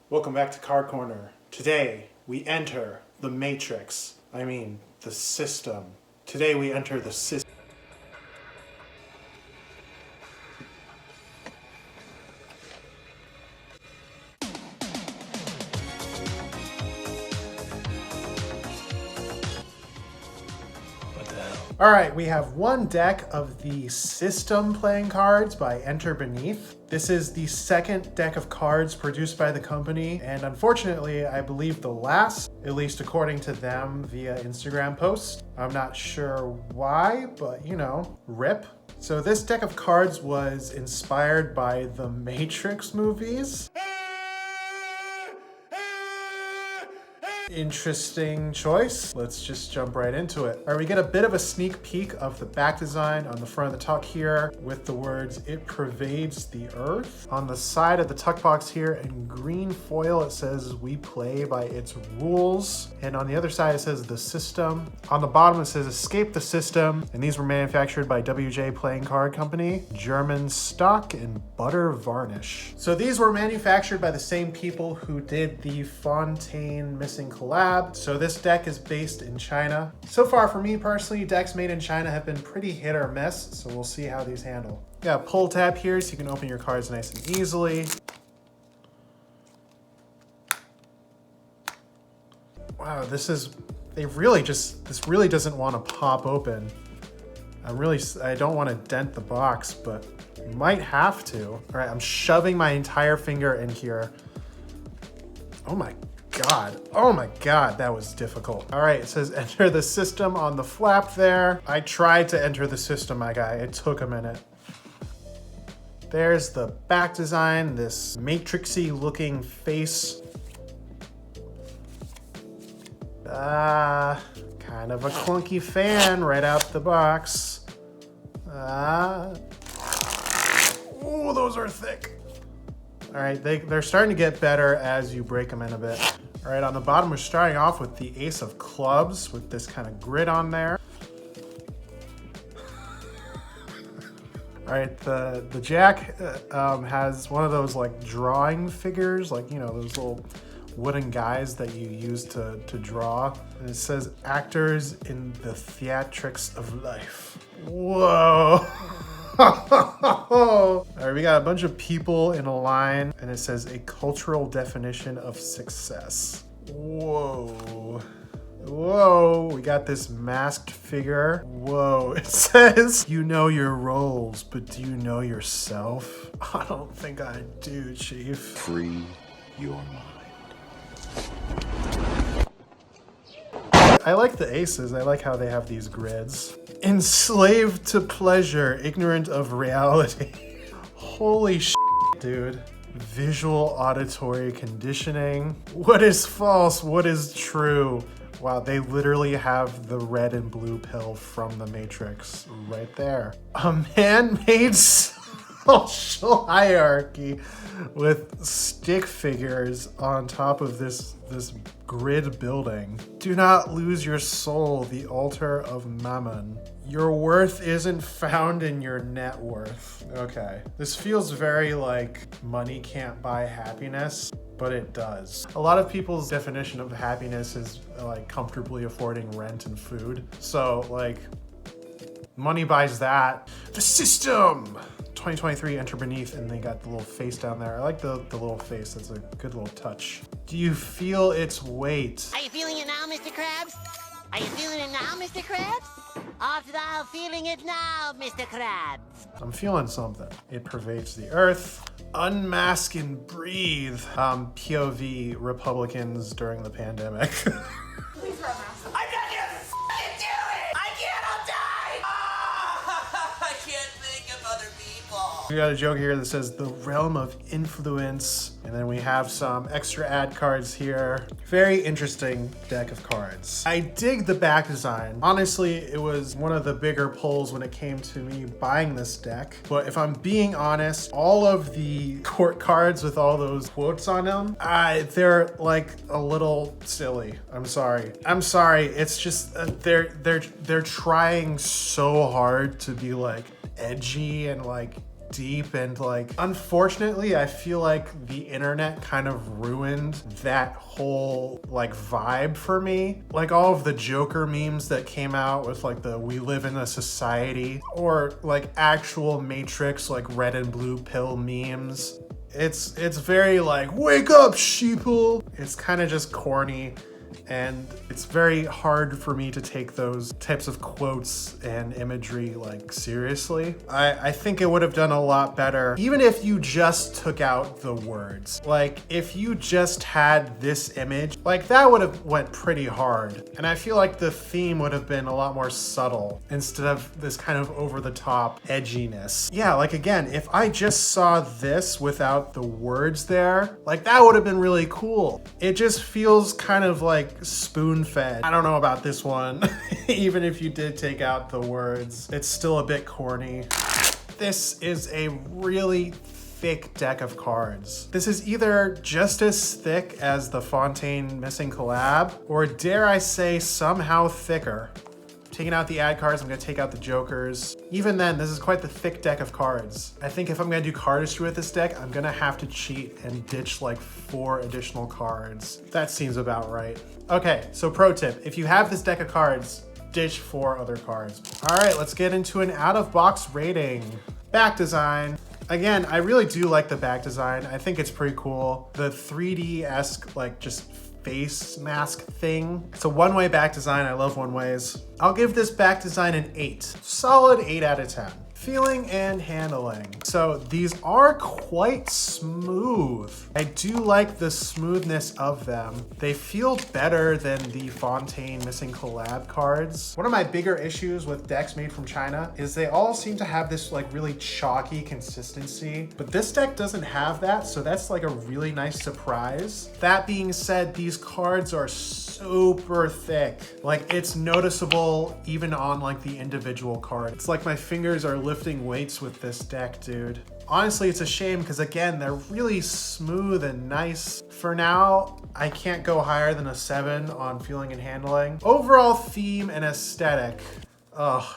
Welcome back to Card Corner. Today, we enter the Matrix. The system. Today we enter the system. Alright, we have one deck of the System playing cards by Enter Beneath. This is the second deck of cards produced by the company, and unfortunately, I believe the last, at least according to them via Instagram post. I'm not sure why, but rip. So this deck of cards was inspired by the Matrix movies. Interesting choice. Let's just jump right into it. All right, we get a bit of a sneak peek of the back design on the front of the tuck here with the words, "It pervades the earth." On the side of the tuck box here in green foil, it says, "We play by its rules." And on the other side, it says, "The System." On the bottom, it says, "Escape the System." And these were manufactured by WJ Playing Card Company, German stock and butter varnish. So these were manufactured by the same people who did the Fontaine Missing collab. So this deck is based in China. So far for me personally, decks made in China have been pretty hit or miss, so we'll see how these handle. Got a pull tab here so you can open your cards nice and easily. Wow, this really doesn't want to pop open. I don't want to dent the box, but might have to. All right, I'm shoving my entire finger in here. Oh my God, that was difficult. All right, it says enter the system on the flap there. I tried to enter the system, my guy. It took a minute. There's the back design, this matrixy looking face. Kind of a clunky fan right out the box. Oh, those are thick. All right, they're starting to get better as you break them in a bit. All right, on the bottom, we're starting off with the Ace of Clubs with this kind of grid on there. All right, the Jack has one of those like drawing figures, like, those little wooden guys that you use to draw. And it says actors in the theatrics of life. Whoa. All right, we got a bunch of people in a line, and it says a cultural definition of success. Whoa. Whoa, we got this masked figure. Whoa, it says, "You know your roles, but do you know yourself?" I don't think I do, Chief. Free your mind. I like the aces. I like how they have these grids. Enslaved to pleasure, ignorant of reality. Holy shit, dude. Visual auditory conditioning. What is false? What is true? Wow, they literally have the red and blue pill from the Matrix right there. A man-made social hierarchy with stick figures on top of this grid building. Do not lose your soul, the altar of Mammon. Your worth isn't found in your net worth. Okay, this feels very like money can't buy happiness, but it does. A lot of people's definition of happiness is like comfortably affording rent and food. So like, money buys that. The System! 2023 Enter Beneath, and they got the little face down there. I like the little face. That's a good little touch. Do you feel its weight? Are you feeling it now, Mr. Krabs? Are you feeling it now, Mr. Krabs? Art thou feeling it now, Mr. Krabs? I'm feeling something. It pervades the earth. Unmask and breathe. POV Republicans during the pandemic. Please wear a mask. I'm not gonna f***ing do it! I can't, I'll die! I can't think of other people. We got a joke here that says the realm of influence, and then we have some extra ad cards here. Very interesting deck of cards. I dig the back design. Honestly, it was one of the bigger pulls when it came to me buying this deck. But if I'm being honest, all of the court cards with all those quotes on them, they're like a little silly. I'm sorry. It's just they're trying so hard to be like edgy and like deep and like, unfortunately, I feel like the internet kind of ruined that whole like vibe for me. Like all of the Joker memes that came out with like the "we live in a society" or like actual Matrix like red and blue pill memes. It's very like, wake up, sheeple. It's kind of just corny. And it's very hard for me to take those types of quotes and imagery like seriously. I think it would have done a lot better even if you just took out the words. Like if you just had this image, like that would have went pretty hard. And I feel like the theme would have been a lot more subtle instead of this kind of over the top edginess. Yeah, like again, if I just saw this without the words there, like that would have been really cool. It just feels kind of like spoon-fed. I don't know about this one. Even if you did take out the words, it's still a bit corny. This is a really thick deck of cards. This is either just as thick as the Fontaine Missing collab, or dare I say somehow thicker. Taking out the ad cards, I'm gonna take out the jokers. Even then, this is quite the thick deck of cards. I think if I'm gonna do cardistry with this deck, I'm gonna have to cheat and ditch like 4 additional cards. That seems about right. Okay, so pro tip, if you have this deck of cards, ditch 4 other cards. All right, let's get into an out-of-box rating. Back design. Again, I really do like the back design. I think it's pretty cool. The 3D-esque, like just face mask thing. It's a one-way back design. I love one-ways. I'll give this back design an 8. Solid 8 out of 10. Feeling and handling. So these are quite smooth. I do like the smoothness of them. They feel better than the Fontaine Missing collab cards. One of my bigger issues with decks made from China is they all seem to have this like really chalky consistency, but this deck doesn't have that, so that's like a really nice surprise. That being said, these cards are super thick. Like it's noticeable even on like the individual card. It's like my fingers are lifting weights with this deck, dude. Honestly, it's a shame because again, they're really smooth and nice. For now, I can't go higher than a 7 on feeling and handling. Overall theme and aesthetic. Ugh,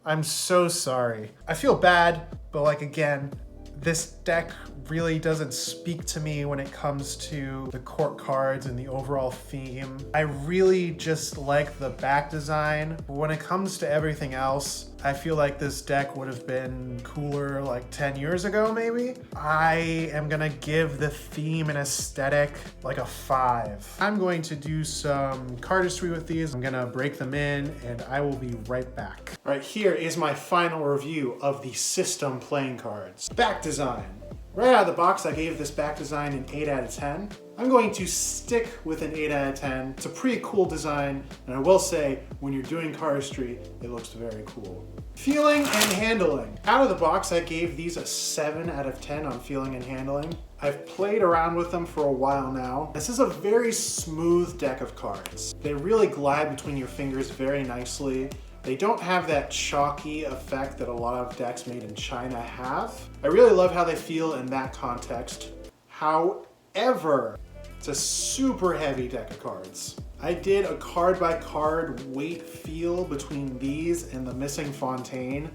I'm so sorry. I feel bad, but like again, this deck really doesn't speak to me when it comes to the court cards and the overall theme. I really just like the back design. But when it comes to everything else, I feel like this deck would have been cooler like 10 years ago, maybe. I am gonna give the theme and aesthetic like a 5. I'm going to do some cardistry with these. I'm gonna break them in and I will be right back. All right, here is my final review of the system playing cards. Back design. Right out of the box, I gave this back design an 8 out of 10. I'm going to stick with an 8 out of 10. It's a pretty cool design, and I will say, when you're doing cardistry, it looks very cool. Feeling and handling. Out of the box, I gave these a 7 out of 10 on feeling and handling. I've played around with them for a while now. This is a very smooth deck of cards. They really glide between your fingers very nicely. They don't have that chalky effect that a lot of decks made in China have. I really love how they feel in that context. However, it's a super heavy deck of cards. I did a card by card weight feel between these and the Missing Fontaine,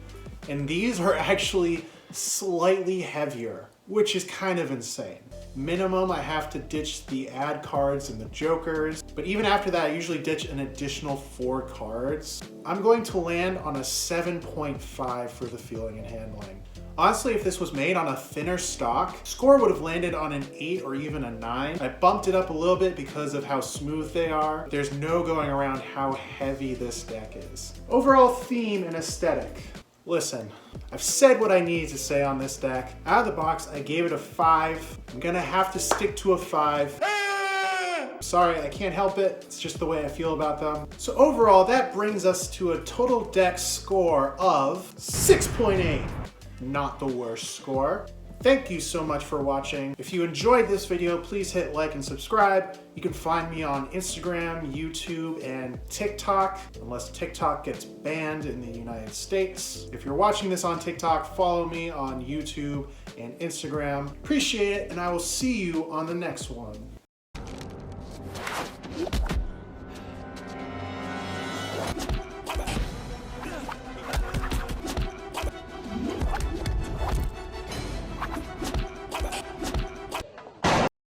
and these are actually slightly heavier, which is kind of insane. Minimum, I have to ditch the ad cards and the jokers, but even after that, I usually ditch an additional 4 cards. I'm going to land on a 7.5 for the feeling and handling. Honestly, if this was made on a thinner stock, score would have landed on an 8 or even a 9. I bumped it up a little bit because of how smooth they are. There's no going around how heavy this deck is. Overall theme and aesthetic. Listen, I've said what I needed to say on this deck. Out of the box, I gave it a 5. I'm gonna have to stick to a 5. Sorry, I can't help it. It's just the way I feel about them. So overall, that brings us to a total deck score of 6.8. Not the worst score. Thank you so much for watching. If you enjoyed this video, please hit like and subscribe. You can find me on Instagram, YouTube, and TikTok, unless TikTok gets banned in the United States. If you're watching this on TikTok, follow me on YouTube and Instagram. Appreciate it, and I will see you on the next one.